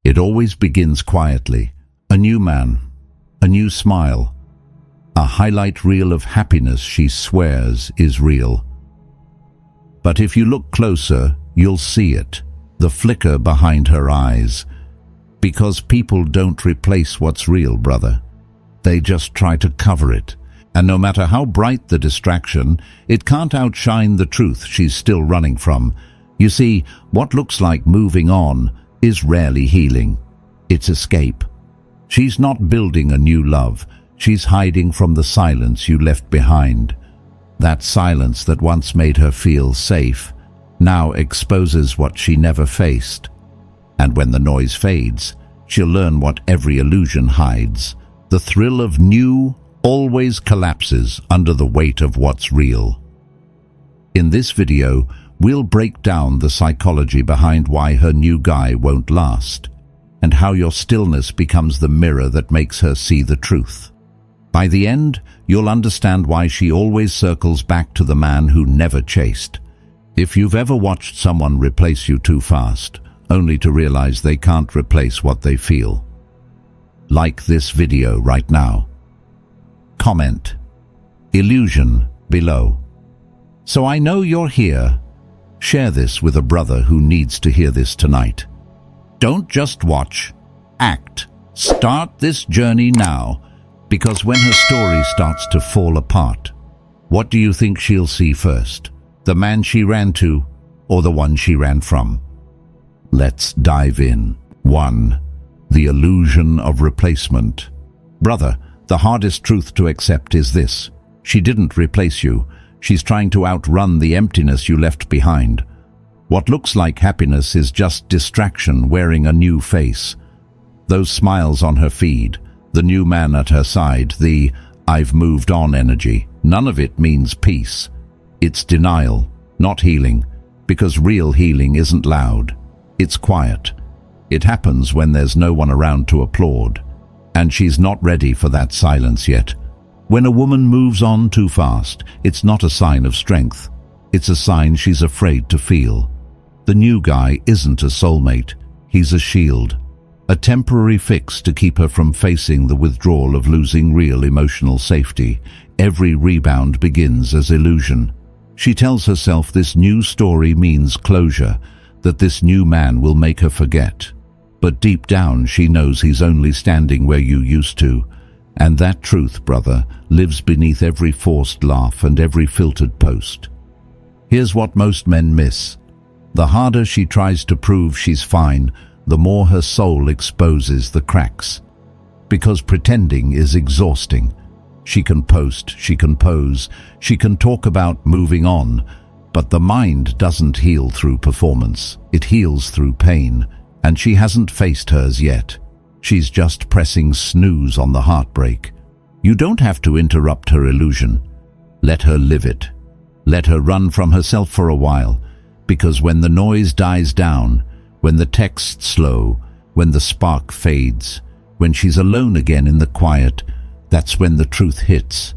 It always begins quietly. A new man, a new smile, a highlight reel of happiness she swears is real. But if you look closer, you'll see it, the flicker behind her eyes. Because people don't replace what's real, brother. They just try to cover it. And no matter how bright the distraction, it can't outshine the truth she's still running from. You see, what looks like moving on is rarely healing. It's escape. She's not building a new love. She's hiding from the silence you left behind. That silence that once made her feel safe now exposes what she never faced. And when the noise fades, she'll learn what every illusion hides. The thrill of new always collapses under the weight of what's real. In this video, we'll break down the psychology behind why her new guy won't last, and how your stillness becomes the mirror that makes her see the truth. By the end, you'll understand why she always circles back to the man who never chased. If you've ever watched someone replace you too fast, only to realize they can't replace what they feel, like this video right now. Comment "Illusion" below. So I know you're here. Share this with a brother who needs to hear this tonight. Don't just watch, act. Start this journey now, because when her story starts to fall apart, what do you think she'll see first? The man she ran to, or the one she ran from? Let's dive in. 1. The illusion of replacement. Brother, the hardest truth to accept is this: she didn't replace you. She's trying to outrun the emptiness you left behind. What looks like happiness is just distraction wearing a new face. Those smiles on her feed, the new man at her side, the "I've moved on" energy, none of it means peace. It's denial, not healing, because real healing isn't loud. It's quiet. It happens when there's no one around to applaud. And she's not ready for that silence yet. When a woman moves on too fast, it's not a sign of strength. It's a sign she's afraid to feel. The new guy isn't a soulmate. He's a shield. A temporary fix to keep her from facing the withdrawal of losing real emotional safety. Every rebound begins as illusion. She tells herself this new story means closure, that this new man will make her forget. But deep down she knows he's only standing where you used to. And that truth, brother, lives beneath every forced laugh and every filtered post. Here's what most men miss. The harder she tries to prove she's fine, the more her soul exposes the cracks. Because pretending is exhausting. She can post, she can pose, she can talk about moving on, but the mind doesn't heal through performance. It heals through pain, and she hasn't faced hers yet. She's just pressing snooze on the heartbreak. You don't have to interrupt her illusion. Let her live it. Let her run from herself for a while, because when the noise dies down, when the texts slow, when the spark fades, when she's alone again in the quiet, that's when the truth hits.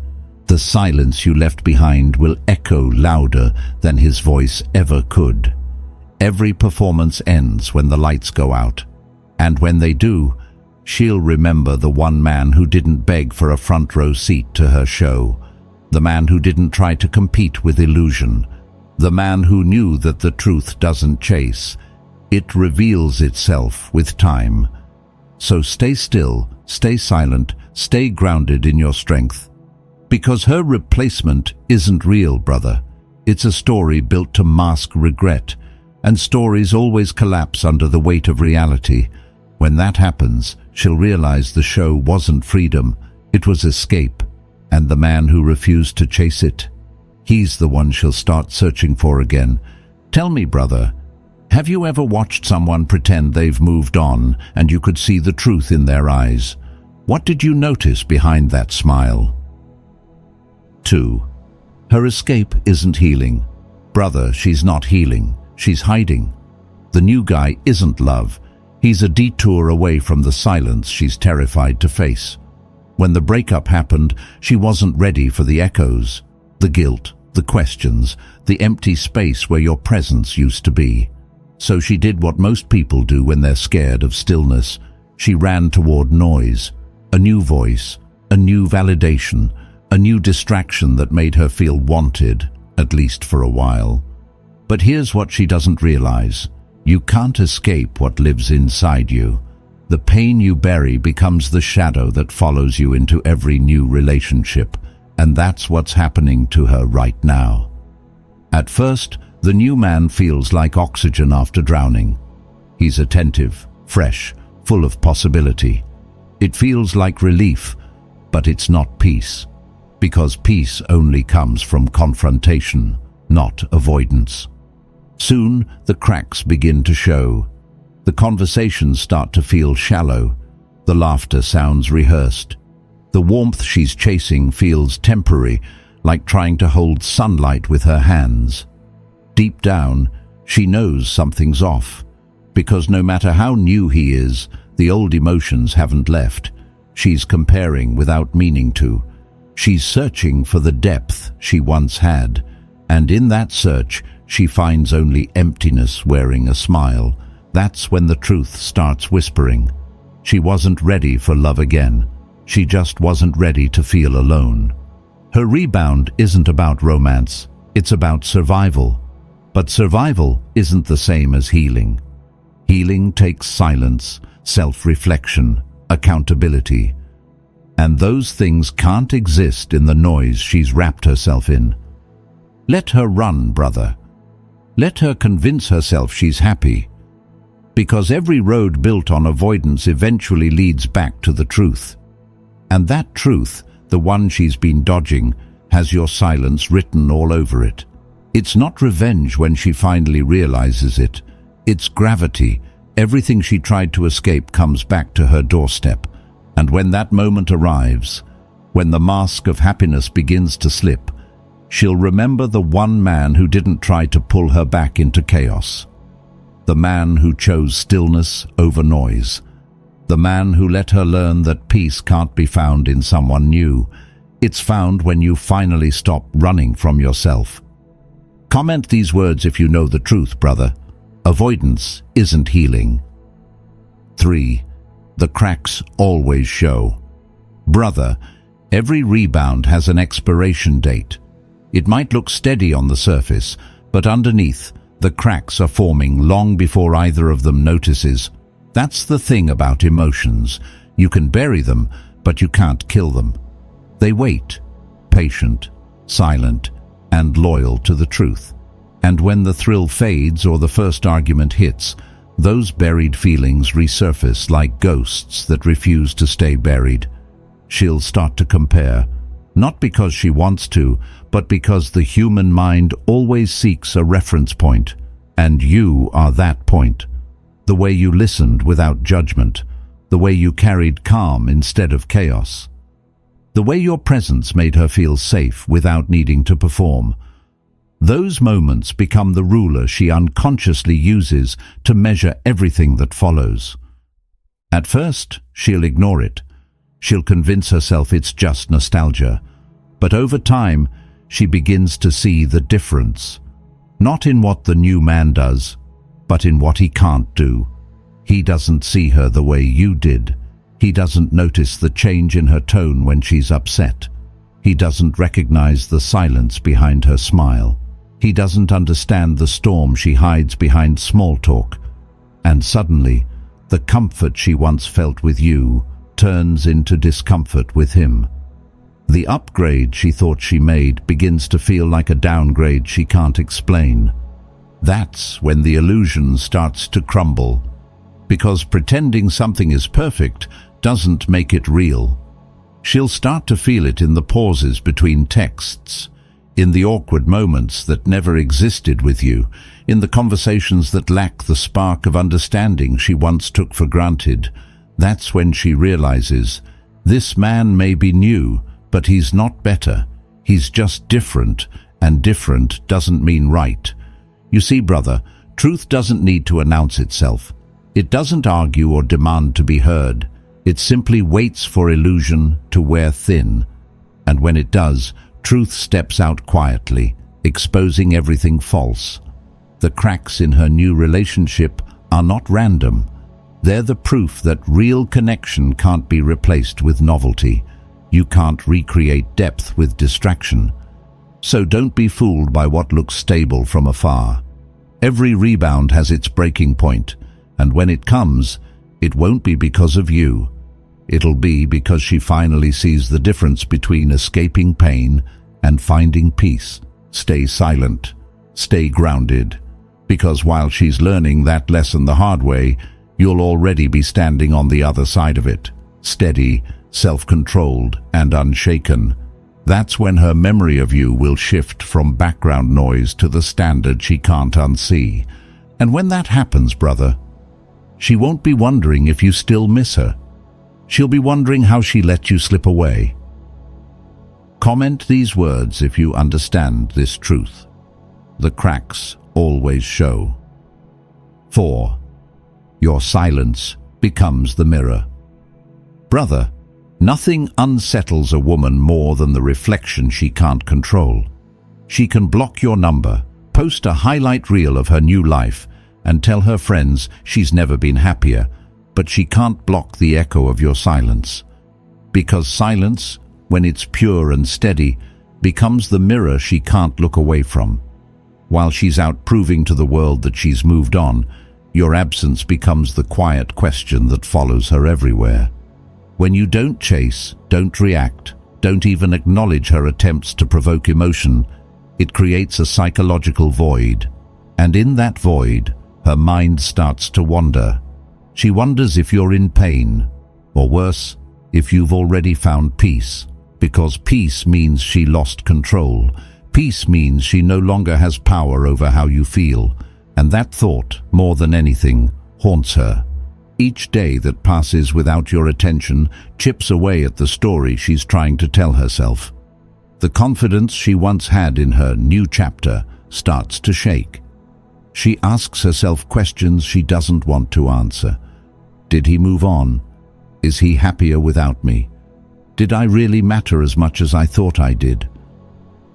The silence you left behind will echo louder than his voice ever could. Every performance ends when the lights go out, and when they do, she'll remember the one man who didn't beg for a front row seat to her show, the man who didn't try to compete with illusion, the man who knew that the truth doesn't chase. It reveals itself with time. So stay still, stay silent, stay grounded in your strength. Because her replacement isn't real, brother. It's a story built to mask regret, and stories always collapse under the weight of reality. When that happens, she'll realize the show wasn't freedom, it was escape, and the man who refused to chase it, he's the one she'll start searching for again. Tell me, brother, have you ever watched someone pretend they've moved on and you could see the truth in their eyes? What did you notice behind that smile? 2. Her escape isn't healing. Brother, she's not healing. She's hiding. The new guy isn't love. He's a detour away from the silence she's terrified to face. When the breakup happened, she wasn't ready for the echoes, the guilt, the questions, the empty space where your presence used to be. So she did what most people do when they're scared of stillness. She ran toward noise, a new voice, a new validation, a new distraction that made her feel wanted, at least for a while. But here's what she doesn't realize. You can't escape what lives inside you. The pain you bury becomes the shadow that follows you into every new relationship, and that's what's happening to her right now. At first, the new man feels like oxygen after drowning. He's attentive, fresh, full of possibility. It feels like relief, but it's not peace, because peace only comes from confrontation, not avoidance. Soon, the cracks begin to show. The conversations start to feel shallow. The laughter sounds rehearsed. The warmth she's chasing feels temporary, like trying to hold sunlight with her hands. Deep down, she knows something's off, because no matter how new he is, the old emotions haven't left. She's comparing without meaning to. She's searching for the depth she once had, and in that search, she finds only emptiness wearing a smile. That's when the truth starts whispering. She wasn't ready for love again. She just wasn't ready to feel alone. Her rebound isn't about romance, it's about survival. But survival isn't the same as healing. Healing takes silence, self-reflection, accountability. And those things can't exist in the noise she's wrapped herself in. Let her run, brother. Let her convince herself she's happy. Because every road built on avoidance eventually leads back to the truth. And that truth, the one she's been dodging, has your silence written all over it. It's not revenge when she finally realizes it. It's gravity. Everything she tried to escape comes back to her doorstep. And when that moment arrives, when the mask of happiness begins to slip, she'll remember the one man who didn't try to pull her back into chaos. The man who chose stillness over noise. The man who let her learn that peace can't be found in someone new. It's found when you finally stop running from yourself. Comment these words if you know the truth, brother. Avoidance isn't healing. 3. The cracks always show. Brother, every rebound has an expiration date. It might look steady on the surface, but underneath, the cracks are forming long before either of them notices. That's the thing about emotions. You can bury them, but you can't kill them. They wait, patient, silent, and loyal to the truth. And when the thrill fades or the first argument hits, those buried feelings resurface like ghosts that refuse to stay buried. She'll start to compare, not because she wants to, but because the human mind always seeks a reference point, and you are that point. The way you listened without judgment, the way you carried calm instead of chaos, the way your presence made her feel safe without needing to perform. Those moments become the ruler she unconsciously uses to measure everything that follows. At first, she'll ignore it. She'll convince herself it's just nostalgia. But over time, she begins to see the difference. Not in what the new man does, but in what he can't do. He doesn't see her the way you did. He doesn't notice the change in her tone when she's upset. He doesn't recognize the silence behind her smile. He doesn't understand the storm she hides behind small talk. And suddenly, the comfort she once felt with you turns into discomfort with him. The upgrade she thought she made begins to feel like a downgrade she can't explain. That's when the illusion starts to crumble, because pretending something is perfect doesn't make it real. She'll start to feel it in the pauses between texts, in the awkward moments that never existed with you, in the conversations that lack the spark of understanding she once took for granted. That's when she realizes, this man may be new, but he's not better. He's just different, and different doesn't mean right. You see, brother, truth doesn't need to announce itself. It doesn't argue or demand to be heard. It simply waits for illusion to wear thin. And when it does, truth steps out quietly, exposing everything false. The cracks in her new relationship are not random. They're the proof that real connection can't be replaced with novelty. You can't recreate depth with distraction. So don't be fooled by what looks stable from afar. Every rebound has its breaking point, and when it comes, it won't be because of you. It'll be because she finally sees the difference between escaping pain and finding peace. Stay silent. Stay grounded. Because while she's learning that lesson the hard way, you'll already be standing on the other side of it, steady, self-controlled, and unshaken. That's when her memory of you will shift from background noise to the standard she can't unsee. And when that happens, brother, she won't be wondering if you still miss her. She'll be wondering how she let you slip away. Comment these words if you understand this truth. The cracks always show. 4. Your silence becomes the mirror. Brother, nothing unsettles a woman more than the reflection she can't control. She can block your number, post a highlight reel of her new life, and tell her friends she's never been happier, but she can't block the echo of your silence. Because silence, when it's pure and steady, becomes the mirror she can't look away from. While she's out proving to the world that she's moved on, your absence becomes the quiet question that follows her everywhere. When you don't chase, don't react, don't even acknowledge her attempts to provoke emotion, it creates a psychological void. And in that void, her mind starts to wander. She wonders if you're in pain, or worse, if you've already found peace. Because peace means she lost control. Peace means she no longer has power over how you feel. And that thought, more than anything, haunts her. Each day that passes without your attention chips away at the story she's trying to tell herself. The confidence she once had in her new chapter starts to shake. She asks herself questions she doesn't want to answer. Did he move on? Is he happier without me? Did I really matter as much as I thought I did?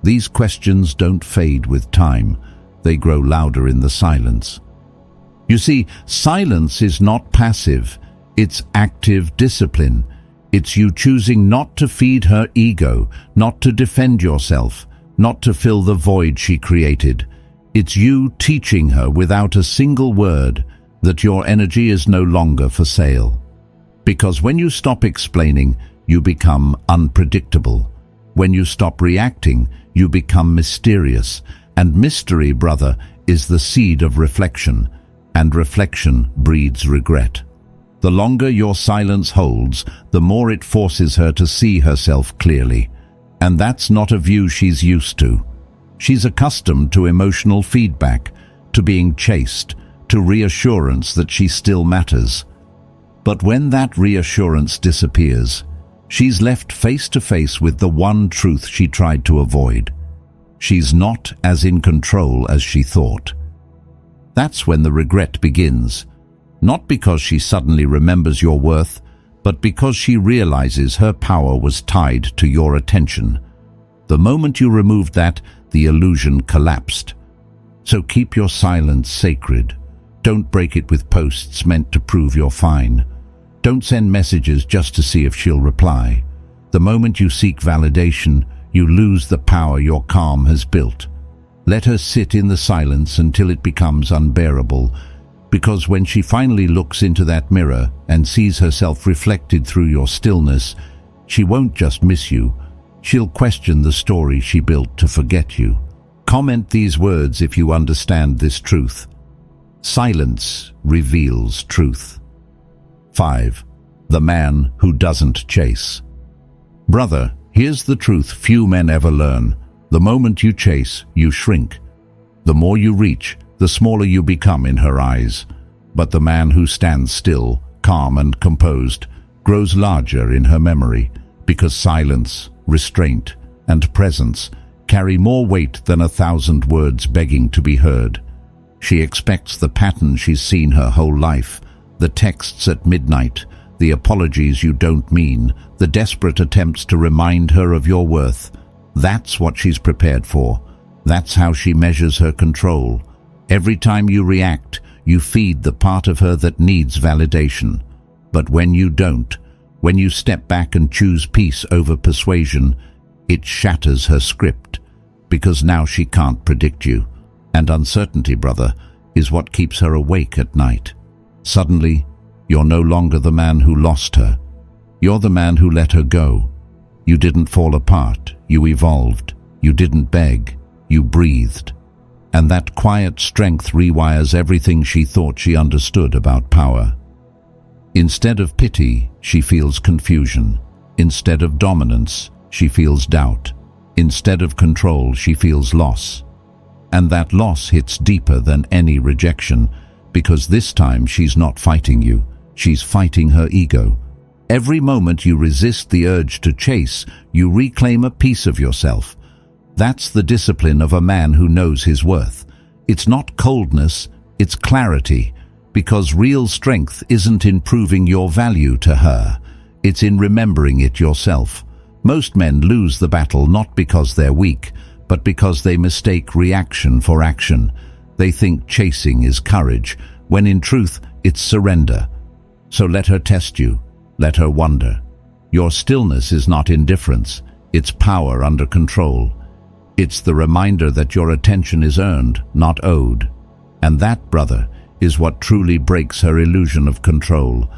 These questions don't fade with time. They grow louder in the silence. You see, silence is not passive. It's active discipline. It's you choosing not to feed her ego, not to defend yourself, not to fill the void she created. It's you teaching her without a single word that your energy is no longer for sale. Because when you stop explaining, you become unpredictable. When you stop reacting, you become mysterious. And mystery, brother, is the seed of reflection, and reflection breeds regret. The longer your silence holds, the more it forces her to see herself clearly. And that's not a view she's used to. She's accustomed to emotional feedback, to being chased, to reassurance that she still matters. But when that reassurance disappears, she's left face to face with the one truth she tried to avoid. She's not as in control as she thought. That's when the regret begins, not because she suddenly remembers your worth, but because she realizes her power was tied to your attention. The moment you removed that, the illusion collapsed. So keep your silence sacred. Don't break it with posts meant to prove you're fine. Don't send messages just to see if she'll reply. The moment you seek validation, you lose the power your calm has built. Let her sit in the silence until it becomes unbearable, because when she finally looks into that mirror and sees herself reflected through your stillness, she won't just miss you, she'll question the story she built to forget you. Comment these words if you understand this truth. Silence reveals truth. 5. The man who doesn't chase. Brother, here's the truth few men ever learn. The moment you chase, you shrink. The more you reach, the smaller you become in her eyes. But the man who stands still, calm and composed, grows larger in her memory, because silence, restraint, and presence carry more weight than 1,000 words begging to be heard. She expects the pattern she's seen her whole life, the texts at midnight, the apologies you don't mean, the desperate attempts to remind her of your worth. That's what she's prepared for. That's how she measures her control. Every time you react, you feed the part of her that needs validation. But when you don't, when you step back and choose peace over persuasion, it shatters her script, because now she can't predict you. And uncertainty, brother, is what keeps her awake at night. Suddenly, you're no longer the man who lost her. You're the man who let her go. You didn't fall apart, you evolved. You didn't beg, you breathed. And that quiet strength rewires everything she thought she understood about power. Instead of pity, she feels confusion. Instead of dominance, she feels doubt. Instead of control, she feels loss. And that loss hits deeper than any rejection, because this time she's not fighting you, she's fighting her ego. Every moment you resist the urge to chase, you reclaim a piece of yourself. That's the discipline of a man who knows his worth. It's not coldness, it's clarity, because real strength isn't in proving your value to her, it's in remembering it yourself. Most men lose the battle not because they're weak, but because they mistake reaction for action. They think chasing is courage, when in truth it's surrender. So let her test you, let her wonder. Your stillness is not indifference, it's power under control. It's the reminder that your attention is earned, not owed. And that, brother, is what truly breaks her illusion of control.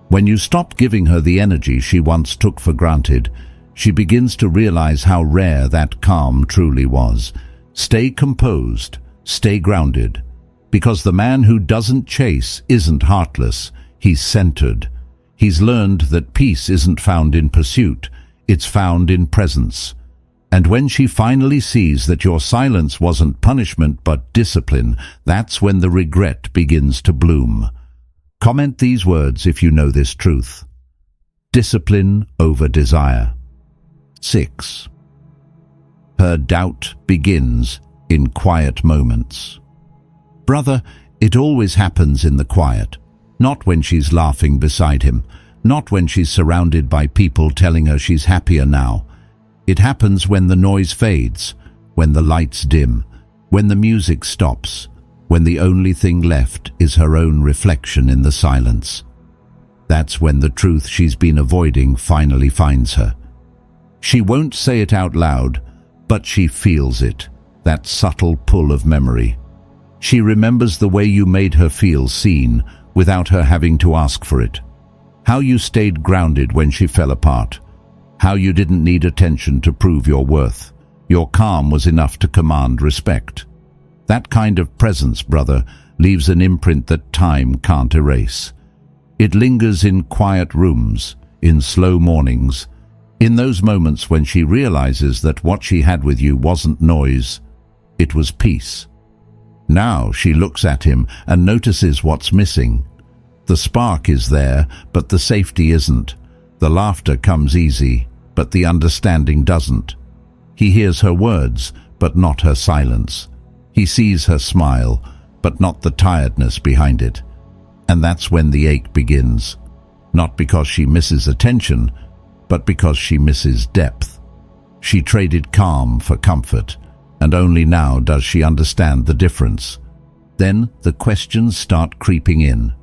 When you stop giving her the energy she once took for granted, she begins to realize how rare that calm truly was. Stay composed, stay grounded, because the man who doesn't chase isn't heartless, he's centered. He's learned that peace isn't found in pursuit, it's found in presence. And when she finally sees that your silence wasn't punishment but discipline, that's when the regret begins to bloom. Comment these words if you know this truth. Discipline over desire. 6. Her doubt begins in quiet moments. Brother, it always happens in the quiet, not when she's laughing beside him, not when she's surrounded by people telling her she's happier now. It happens when the noise fades, when the lights dim, when the music stops, when the only thing left is her own reflection in the silence. That's when the truth she's been avoiding finally finds her. She won't say it out loud, but she feels it, that subtle pull of memory. She remembers the way you made her feel seen without her having to ask for it. How you stayed grounded when she fell apart. How you didn't need attention to prove your worth. Your calm was enough to command respect. That kind of presence, brother, leaves an imprint that time can't erase. It lingers in quiet rooms, in slow mornings, in those moments when she realizes that what she had with you wasn't noise, it was peace. Now she looks at him and notices what's missing. The spark is there, but the safety isn't. The laughter comes easy, but the understanding doesn't. He hears her words, but not her silence. He sees her smile, but not the tiredness behind it. And that's when the ache begins. Not because she misses attention, but because she misses depth. She traded calm for comfort, and only now does she understand the difference. Then the questions start creeping in.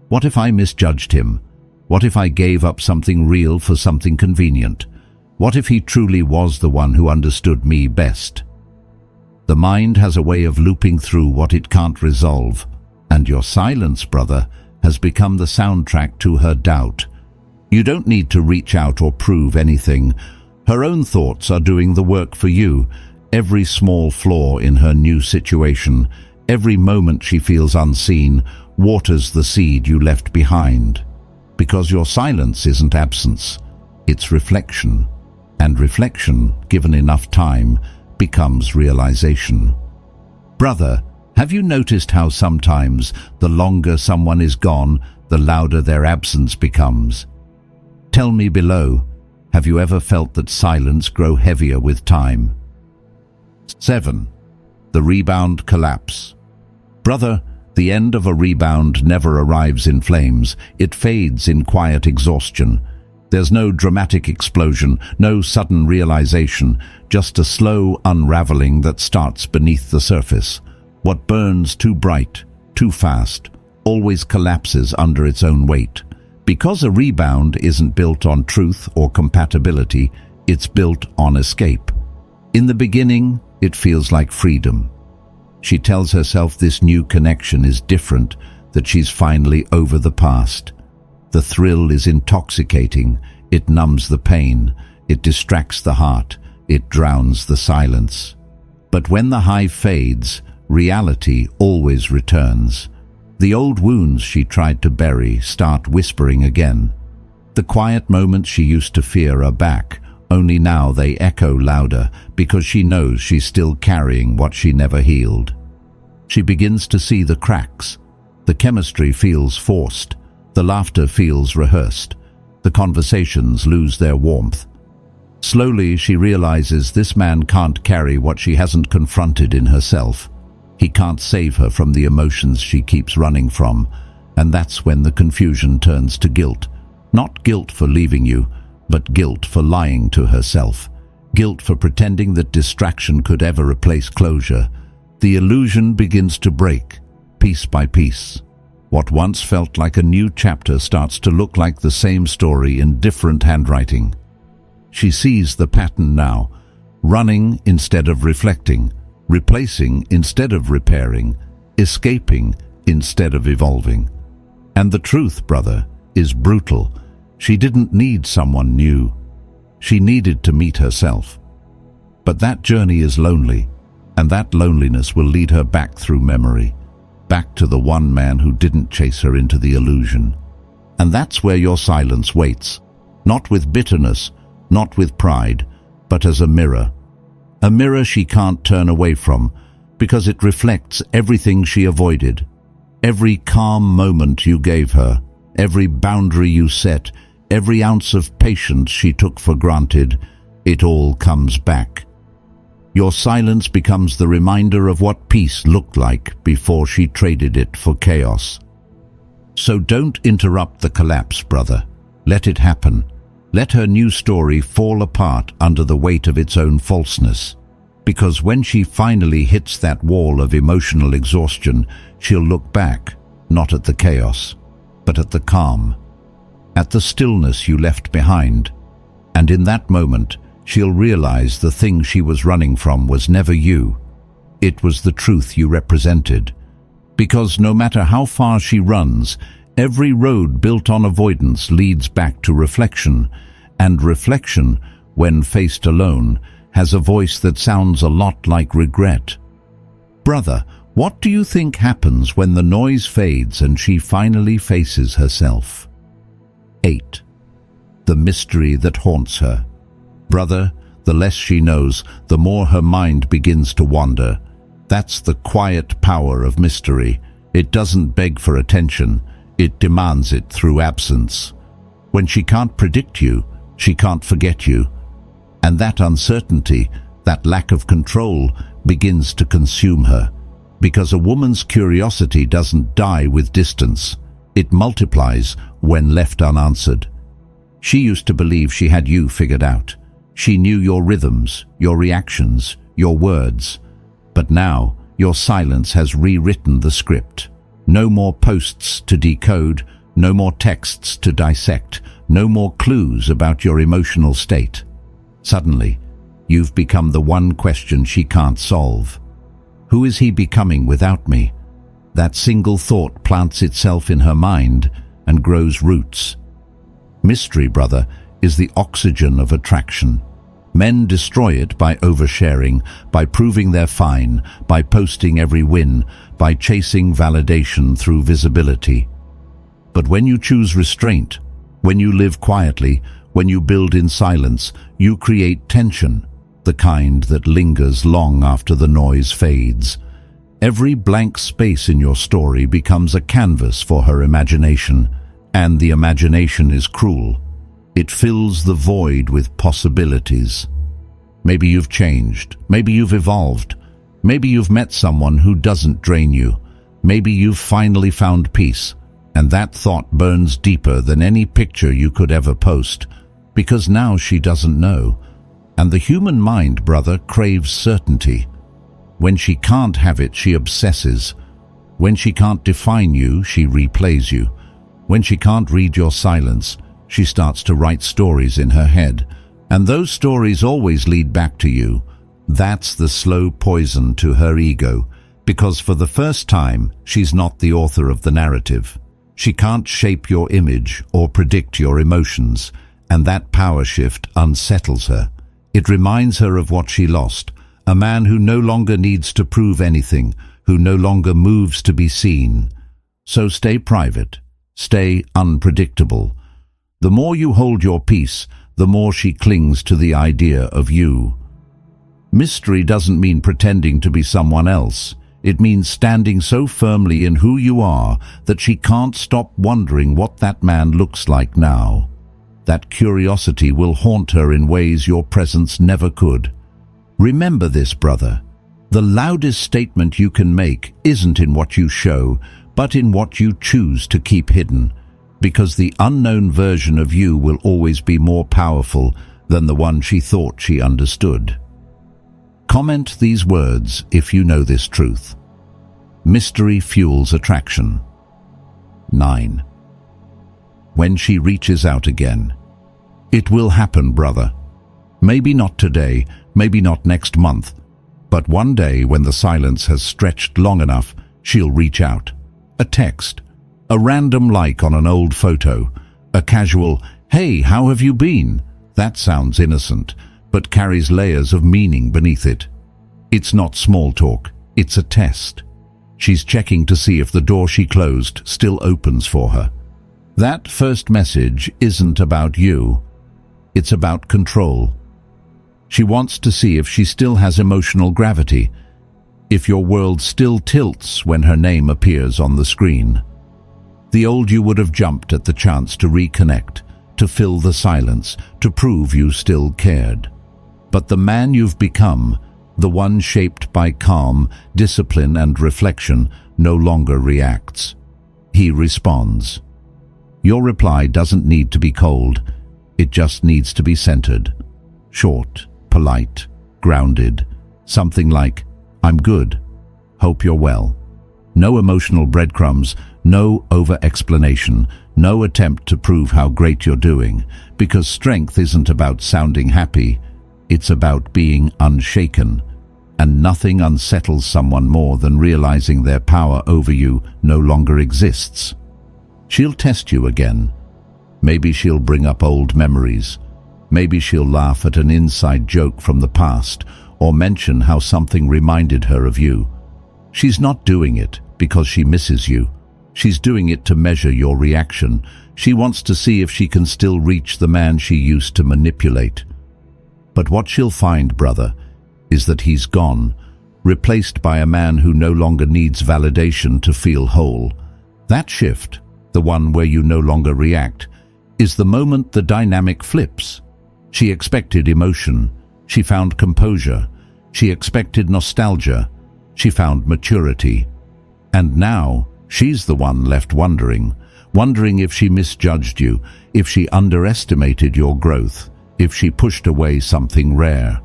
What if I misjudged him? What if I gave up something real for something convenient? What if he truly was the one who understood me best? The mind has a way of looping through what it can't resolve, and your silence, brother, has become the soundtrack to her doubt. You don't need to reach out or prove anything. Her own thoughts are doing the work for you. Every small flaw in her new situation, every moment she feels unseen, waters the seed you left behind. Because your silence isn't absence, it's reflection. And reflection, given enough time, becomes realization. Brother, have you noticed how sometimes the longer someone is gone, the louder their absence becomes? Tell me below, have you ever felt that silence grow heavier with time? 7. The rebound collapse. Brother, the end of a rebound never arrives in flames. It fades in quiet exhaustion. There's no dramatic explosion, no sudden realization, just a slow unraveling that starts beneath the surface. What burns too bright, too fast, always collapses under its own weight. Because a rebound isn't built on truth or compatibility, it's built on escape. In the beginning, it feels like freedom. She tells herself this new connection is different, that she's finally over the past. The thrill is intoxicating, it numbs the pain, it distracts the heart, it drowns the silence. But when the high fades, reality always returns. The old wounds she tried to bury start whispering again. The quiet moments she used to fear are back, only now they echo louder because she knows she's still carrying what she never healed. She begins to see the cracks. The chemistry feels forced. The laughter feels rehearsed. The conversations lose their warmth. Slowly she realizes this man can't carry what she hasn't confronted in herself. He can't save her from the emotions she keeps running from, and that's when the confusion turns to guilt. Not guilt for leaving you, but guilt for lying to herself. Guilt for pretending that distraction could ever replace closure. The illusion begins to break, piece by piece. What once felt like a new chapter starts to look like the same story in different handwriting. She sees the pattern now, running instead of reflecting, replacing instead of repairing, escaping instead of evolving. And the truth, brother, is brutal. She didn't need someone new. She needed to meet herself. But that journey is lonely, and that loneliness will lead her back through memory, back to the one man who didn't chase her into the illusion. And that's where your silence waits, not with bitterness, not with pride, but as a mirror. A mirror she can't turn away from, because it reflects everything she avoided. Every calm moment you gave her, every boundary you set, every ounce of patience she took for granted, it all comes back. Your silence becomes the reminder of what peace looked like before she traded it for chaos. So don't interrupt the collapse, brother. Let it happen. Let her new story fall apart under the weight of its own falseness. Because when she finally hits that wall of emotional exhaustion, she'll look back, not at the chaos, but at the calm, at the stillness you left behind. And in that moment, she'll realize the thing she was running from was never you. It was the truth you represented. Because no matter how far she runs, every road built on avoidance leads back to reflection, and reflection, when faced alone, has a voice that sounds a lot like regret. Brother, what do you think happens when the noise fades and she finally faces herself? 8. The mystery that haunts her. Brother, the less she knows, the more her mind begins to wander. That's the quiet power of mystery. It doesn't beg for attention. It demands it through absence. When she can't predict you, she can't forget you. And that uncertainty, that lack of control, begins to consume her. Because a woman's curiosity doesn't die with distance. It multiplies when left unanswered. She used to believe she had you figured out. She knew your rhythms, your reactions, your words. But now, your silence has rewritten the script. No more posts to decode, no more texts to dissect, no more clues about your emotional state. Suddenly, you've become the one question she can't solve. Who is he becoming without me? That single thought plants itself in her mind and grows roots. Mystery, brother, is the oxygen of attraction. Men destroy it by oversharing, by proving they're fine, by posting every win, by chasing validation through visibility. But when you choose restraint, when you live quietly, when you build in silence, you create tension, the kind that lingers long after the noise fades. Every blank space in your story becomes a canvas for her imagination, and the imagination is cruel. It fills the void with possibilities. Maybe you've changed, maybe you've evolved, maybe you've met someone who doesn't drain you, maybe you've finally found peace, and that thought burns deeper than any picture you could ever post, because now she doesn't know. And the human mind, brother, craves certainty. When she can't have it, she obsesses. When she can't define you, she replays you. When she can't read your silence, she starts to write stories in her head. And those stories always lead back to you. That's the slow poison to her ego, because for the first time, she's not the author of the narrative. She can't shape your image or predict your emotions, and that power shift unsettles her. It reminds her of what she lost, a man who no longer needs to prove anything, who no longer moves to be seen. So stay private, stay unpredictable. The more you hold your peace, the more she clings to the idea of you. Mystery doesn't mean pretending to be someone else. It means standing so firmly in who you are that she can't stop wondering what that man looks like now. That curiosity will haunt her in ways your presence never could. Remember this, brother. The loudest statement you can make isn't in what you show, but in what you choose to keep hidden, because the unknown version of you will always be more powerful than the one she thought she understood. Comment these words if you know this truth. Mystery fuels attraction. 9. When she reaches out again. It will happen, brother. Maybe not today, maybe not next month, but one day when the silence has stretched long enough, she'll reach out. A text, a random like on an old photo, a casual, "Hey, how have you been?" That sounds innocent, but carries layers of meaning beneath it. It's not small talk, it's a test. She's checking to see if the door she closed still opens for her. That first message isn't about you, it's about control. She wants to see if she still has emotional gravity, if your world still tilts when her name appears on the screen. The old you would have jumped at the chance to reconnect, to fill the silence, to prove you still cared. But the man you've become, the one shaped by calm, discipline and reflection, no longer reacts. He responds. Your reply doesn't need to be cold, it just needs to be centered. Short, polite, grounded, something like, "I'm good, hope you're well." No emotional breadcrumbs, no over-explanation, no attempt to prove how great you're doing, because strength isn't about sounding happy, it's about being unshaken, and nothing unsettles someone more than realizing their power over you no longer exists. She'll test you again. Maybe she'll bring up old memories. Maybe she'll laugh at an inside joke from the past, or mention how something reminded her of you. She's not doing it because she misses you. She's doing it to measure your reaction. She wants to see if she can still reach the man she used to manipulate. But what she'll find, brother, is that he's gone, replaced by a man who no longer needs validation to feel whole. That shift, the one where you no longer react, is the moment the dynamic flips. She expected emotion. She found composure. She expected nostalgia. She found maturity. And now, she's the one left wondering if she misjudged you, if she underestimated your growth, if she pushed away something rare.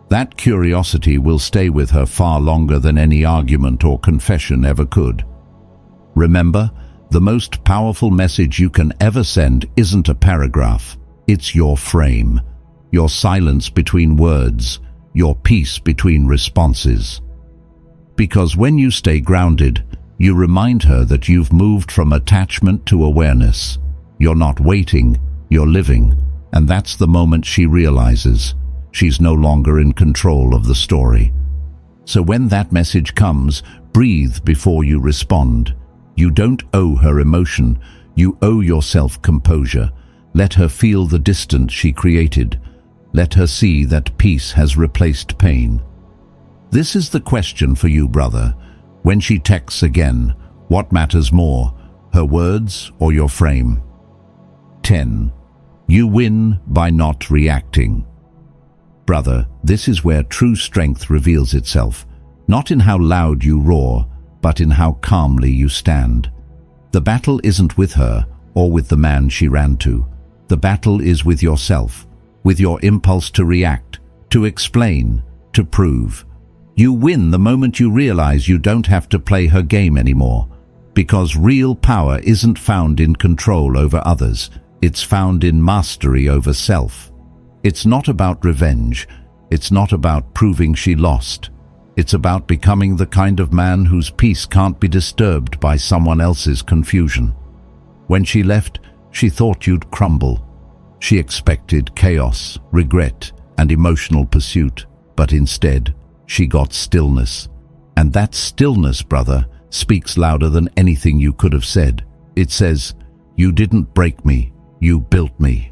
That curiosity will stay with her far longer than any argument or confession ever could. Remember, the most powerful message you can ever send isn't a paragraph. It's your frame, your silence between words, your peace between responses. Because when you stay grounded, you remind her that you've moved from attachment to awareness. You're not waiting, you're living, and that's the moment she realizes she's no longer in control of the story. So when that message comes, breathe before you respond. You don't owe her emotion, you owe yourself composure. Let her feel the distance she created. Let her see that peace has replaced pain. This is the question for you, brother. When she texts again, what matters more, her words or your frame? 10. You win by not reacting. Brother, this is where true strength reveals itself, not in how loud you roar, but in how calmly you stand. The battle isn't with her or with the man she ran to. The battle is with yourself, with your impulse to react, to explain, to prove. You win the moment you realize you don't have to play her game anymore. Because real power isn't found in control over others. It's found in mastery over self. It's not about revenge. It's not about proving she lost. It's about becoming the kind of man whose peace can't be disturbed by someone else's confusion. When she left, she thought you'd crumble. She expected chaos, regret, and emotional pursuit, but instead, she got stillness. And that stillness, brother, speaks louder than anything you could have said. It says, "You didn't break me, you built me."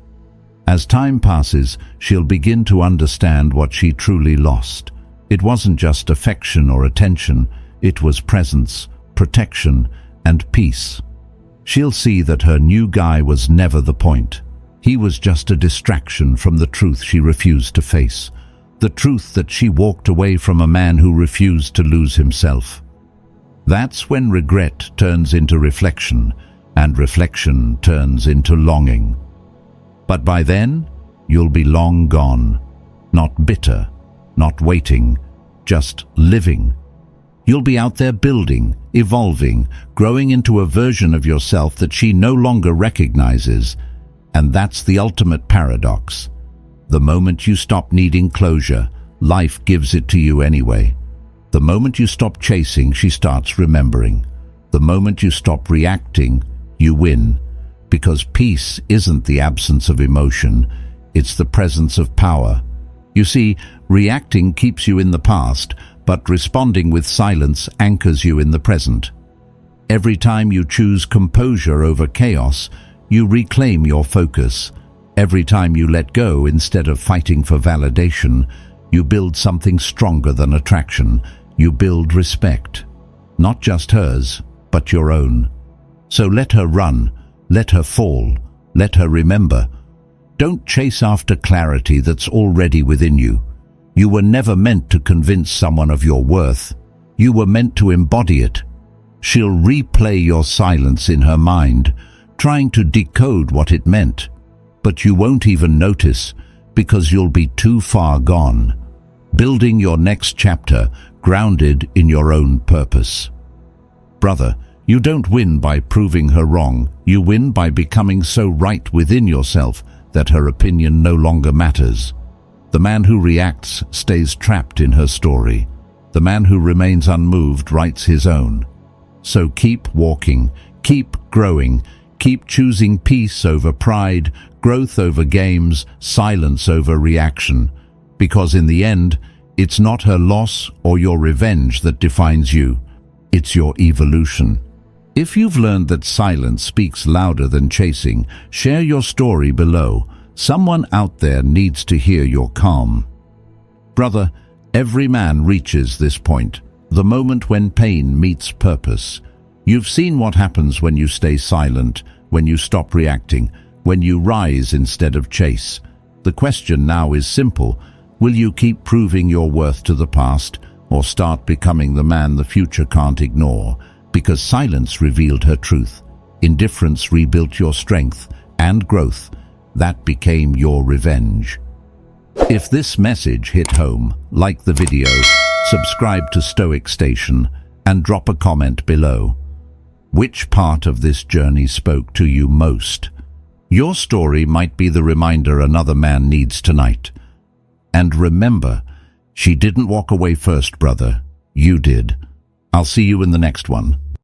As time passes, she'll begin to understand what she truly lost. It wasn't just affection or attention, it was presence, protection, and peace. She'll see that her new guy was never the point. He was just a distraction from the truth she refused to face. The truth that she walked away from a man who refused to lose himself. That's when regret turns into reflection, and reflection turns into longing. But by then, you'll be long gone. Not bitter, not waiting, just living. You'll be out there building, evolving, growing into a version of yourself that she no longer recognizes. And that's the ultimate paradox. The moment you stop needing closure, life gives it to you anyway. The moment you stop chasing, she starts remembering. The moment you stop reacting, you win. Because peace isn't the absence of emotion, it's the presence of power. You see, reacting keeps you in the past, but responding with silence anchors you in the present. Every time you choose composure over chaos, you reclaim your focus. Every time you let go instead of fighting for validation, you build something stronger than attraction. You build respect. Not just hers, but your own. So let her run, let her fall, let her remember. Don't chase after clarity that's already within you. You were never meant to convince someone of your worth. You were meant to embody it. She'll replay your silence in her mind, trying to decode what it meant. But you won't even notice, because you'll be too far gone. Building your next chapter, grounded in your own purpose. Brother, you don't win by proving her wrong. You win by becoming so right within yourself that her opinion no longer matters. The man who reacts stays trapped in her story. The man who remains unmoved writes his own. So keep walking, keep growing, keep choosing peace over pride, growth over games, silence over reaction. Because in the end, it's not her loss or your revenge that defines you. It's your evolution. If you've learned that silence speaks louder than chasing, share your story below. Someone out there needs to hear your calm. Brother, every man reaches this point, the moment when pain meets purpose. You've seen what happens when you stay silent, when you stop reacting, when you rise instead of chase. The question now is simple. Will you keep proving your worth to the past, or start becoming the man the future can't ignore? Because silence revealed her truth. Indifference rebuilt your strength and growth. That became your revenge. If this message hit home, like the video, subscribe to Stoic Station, and drop a comment below. Which part of this journey spoke to you most? Your story might be the reminder another man needs tonight. And remember, she didn't walk away first, brother. You did. I'll see you in the next one.